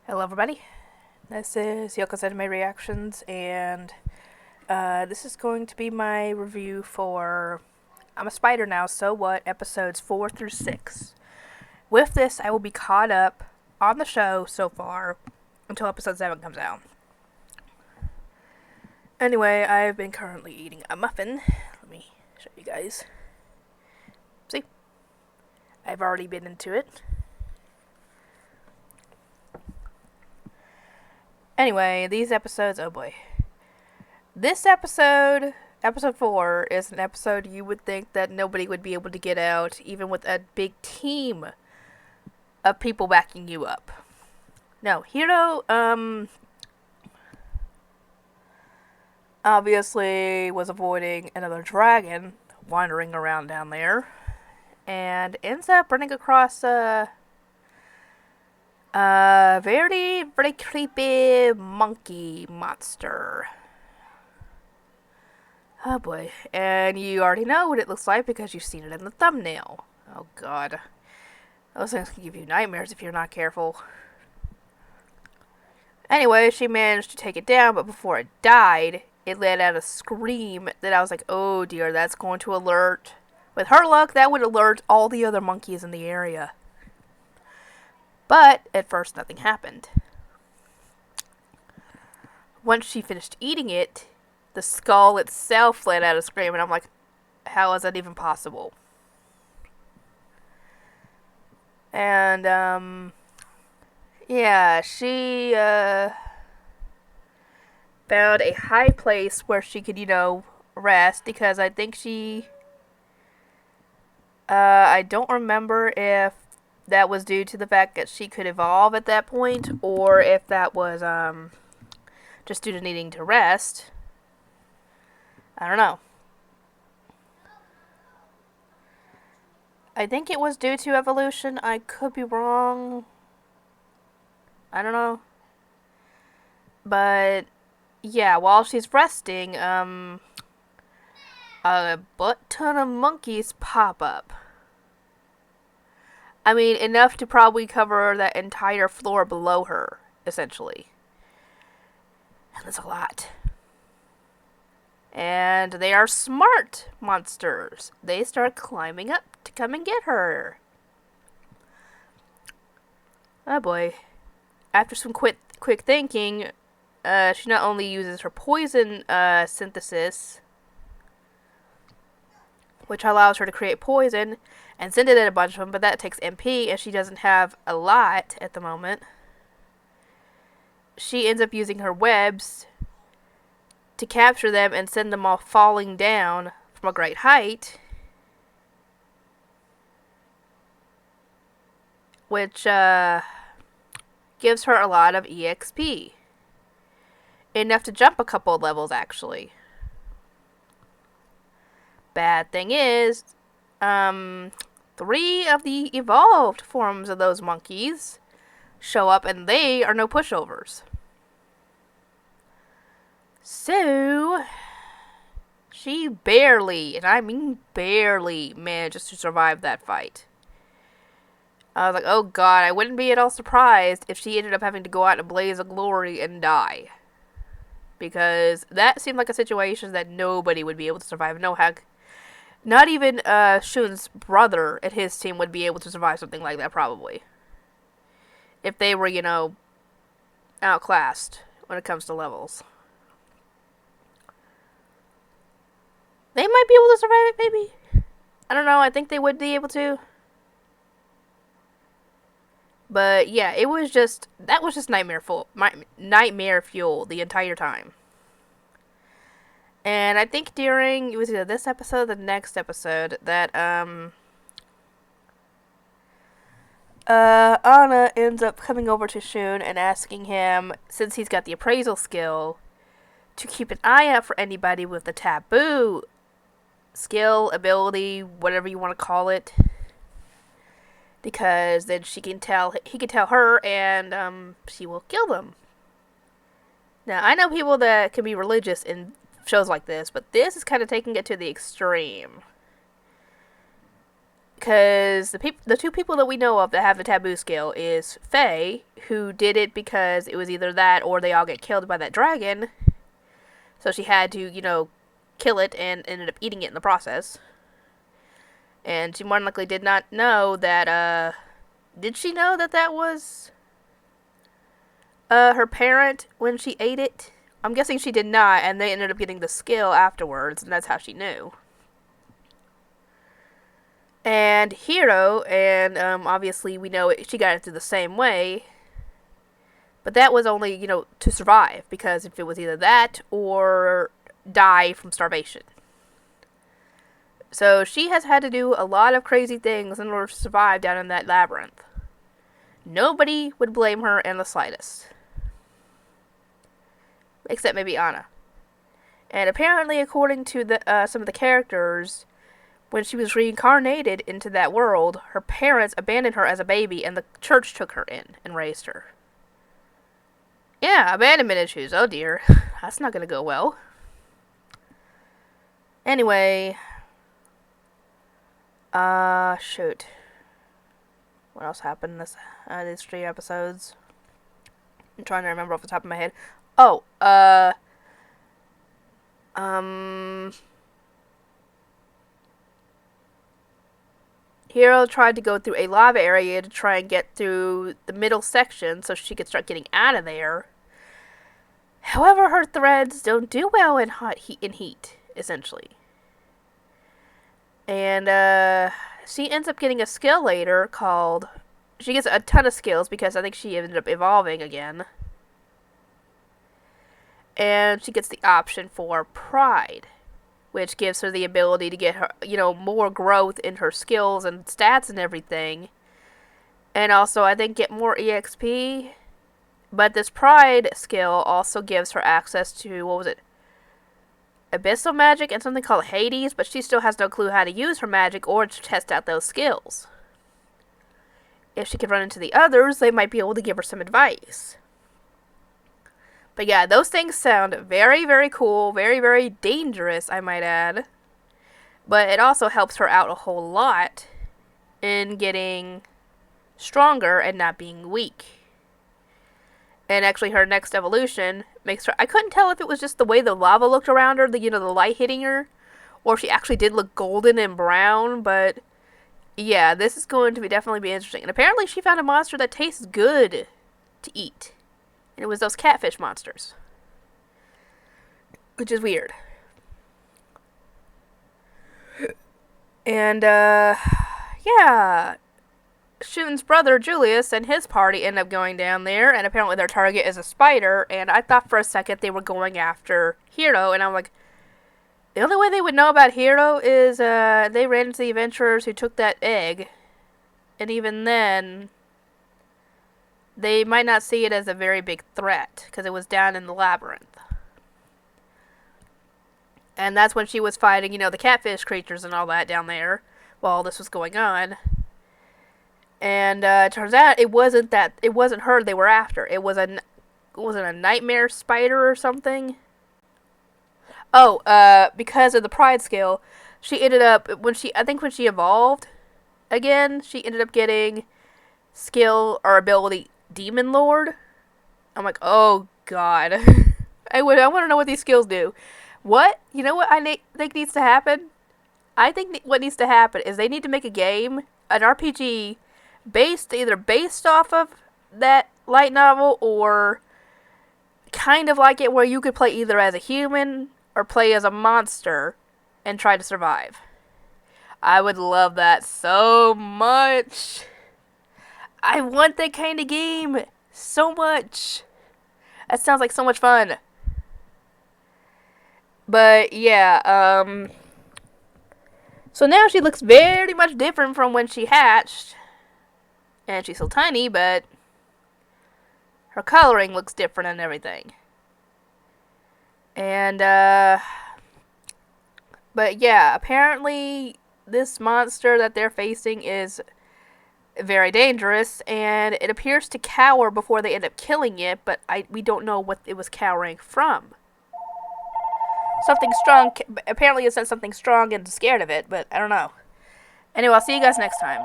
Hello everybody, this is Yoko's Anime Reactions, and this is going to be my review for I'm a Spider Now, So What, episodes 4 through 6. With this, I will be caught up on the show so far until episode 7 comes out. Anyway, I've been currently eating a muffin. Let me show you guys. See? I've already been into it. Anyway, these episodes, oh boy. This episode 4, is an episode you would think that nobody would be able to get out, even with a big team of people backing you up. No, Hiro, obviously was avoiding another dragon wandering around down there, and ends up running across a very, very creepy monkey monster. Oh boy. And you already know what it looks like because you've seen it in the thumbnail. Oh god. Those things can give you nightmares if you're not careful. Anyway, she managed to take it down, but before it died, it let out a scream that I was like, oh dear, that's going to alert. With her luck, that would alert all the other monkeys in the area. But at first, nothing happened. Once she finished eating it, the skull itself let out a scream, and I'm like, how is that even possible? And, yeah, she, found a high place where she could, rest, because I think I don't remember if that was due to the fact that she could evolve at that point, or if that was, just due to needing to rest. I don't know. I think it was due to evolution. I could be wrong. I don't know. But, yeah, while she's resting, a butt ton of monkeys pop up. I mean, enough to probably cover that entire floor below her, essentially. And that's a lot. And they are smart monsters. They start climbing up to come and get her. Oh boy. After some quick thinking, she not only uses her poison synthesis, which allows her to create poison and send it at a bunch of them, but that takes MP, and she doesn't have a lot at the moment. She ends up using her webs to capture them and send them all falling down from a great height, which gives her a lot of EXP. Enough to jump a couple of levels, actually. Bad thing is, 3 of the evolved forms of those monkeys show up, and they are no pushovers. So, she barely, and I mean barely, manages to survive that fight. I was like, oh god, I wouldn't be at all surprised if she ended up having to go out in a blaze of glory and die. Because that seemed like a situation that nobody would be able to survive. No heck. Not even Shun's brother and his team would be able to survive something like that, probably. If they were, outclassed when it comes to levels. They might be able to survive it, maybe. I don't know, I think they would be able to. But yeah, that was just nightmare fuel the entire time. And I think during, it was either this episode or the next episode, that, Anna ends up coming over to Shun and asking him, since he's got the appraisal skill, to keep an eye out for anybody with the taboo skill, ability, whatever you want to call it. Because then he can tell her, and, she will kill them. Now, I know people that can be religious in shows like this, but this is kind of taking it to the extreme. Because the two people that we know of that have the taboo skill is Faye, who did it because it was either that or they all get killed by that dragon. So she had to, kill it and ended up eating it in the process. And she more than likely did not know that, did she know that that was her parent when she ate it? I'm guessing she did not, and they ended up getting the skill afterwards, and that's how she knew. And Hero, and obviously we know she got it through the same way. But that was only, to survive. Because if it was either that or die from starvation. So she has had to do a lot of crazy things in order to survive down in that labyrinth. Nobody would blame her in the slightest. Except maybe Anna. And apparently, according to some of the characters, when she was reincarnated into that world, her parents abandoned her as a baby and the church took her in and raised her. Yeah, abandonment issues. Oh dear. That's not going to go well. Anyway. Shoot. What else happened in these 3 episodes? I'm trying to remember off the top of my head. Oh, Hero tried to go through a lava area to try and get through the middle section so she could start getting out of there. However, her threads don't do well in heat, essentially. And she ends up getting a skill later called... She gets a ton of skills because I think she ended up evolving again. And she gets the option for Pride, which gives her the ability to get her, more growth in her skills and stats and everything. And also, I think, get more EXP. But this Pride skill also gives her access to, Abyssal magic and something called Hades, but she still has no clue how to use her magic or to test out those skills. If she could run into the others, they might be able to give her some advice. But yeah, those things sound very, very cool, very, very dangerous, I might add. But it also helps her out a whole lot in getting stronger and not being weak. And actually her next evolution makes her... I couldn't tell if it was just the way the lava looked around her, the light hitting her, or if she actually did look golden and brown, but yeah, this is going to definitely be interesting. And apparently she found a monster that tastes good to eat. And it was those catfish monsters. Which is weird. And, yeah. Shun's brother, Julius, and his party end up going down there, and apparently their target is a spider, and I thought for a second they were going after Hero, and I'm like, the only way they would know about Hero is, they ran into the adventurers who took that egg, and even then... they might not see it as a very big threat, because it was down in the labyrinth. And that's when she was fighting, the catfish creatures and all that down there, while all this was going on. And, it turns out it wasn't her they were after. It was a nightmare spider or something? Oh, because of the pride skill, she ended up, when she evolved again, she ended up getting skill or ability Demon Lord. I'm like, oh god. I want to know what these skills do. What? You know what think needs to happen? I think what needs to happen is they need to make a game, an RPG, either based off of that light novel or kind of like it where you could play either as a human or play as a monster and try to survive. I would love that so much. I want that kind of game so much. That sounds like so much fun. But yeah, so now she looks very much different from when she hatched. And she's still tiny, but her coloring looks different and everything. And, but yeah, apparently this monster that they're facing is very dangerous, and it appears to cower before they end up killing it, but we don't know what it was cowering from. Something strong, apparently it said something strong and scared of it, but I don't know. Anyway, I'll see you guys next time.